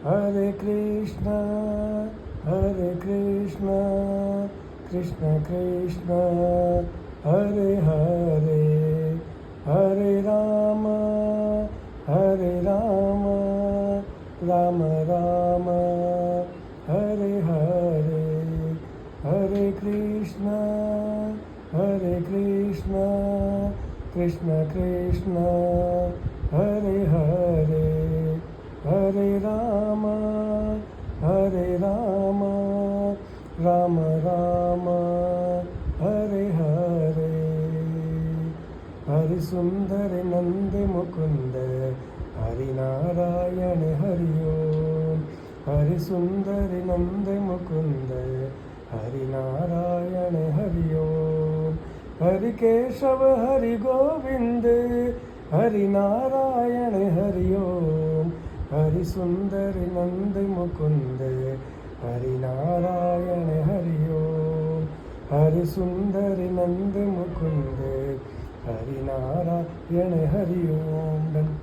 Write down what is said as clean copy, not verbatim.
Hare Krishna, Hare Krishna, Krishna Krishna, Hare Hare, Hare Rama, Hare Rama, Rama Rama, Hare Hare, Hare Krishna, Hare Krishna, Krishna Krishna, Hare Hare, Hare Rama, Hare Rama, Rama Rama, Hare Hare. Hari Sundar Nand Mukund, Hari Narayan Hari Om. Hari Sundar Nand Mukund, Hari Narayan Hari Om. Hari Keshav Hari Govind, Hari Narayan Hari Om. Hari Sundar Nand Mukund, Hari Narayan Hari Om. Hari Sundar Nand Mukund, Hari Narayan Hari Om.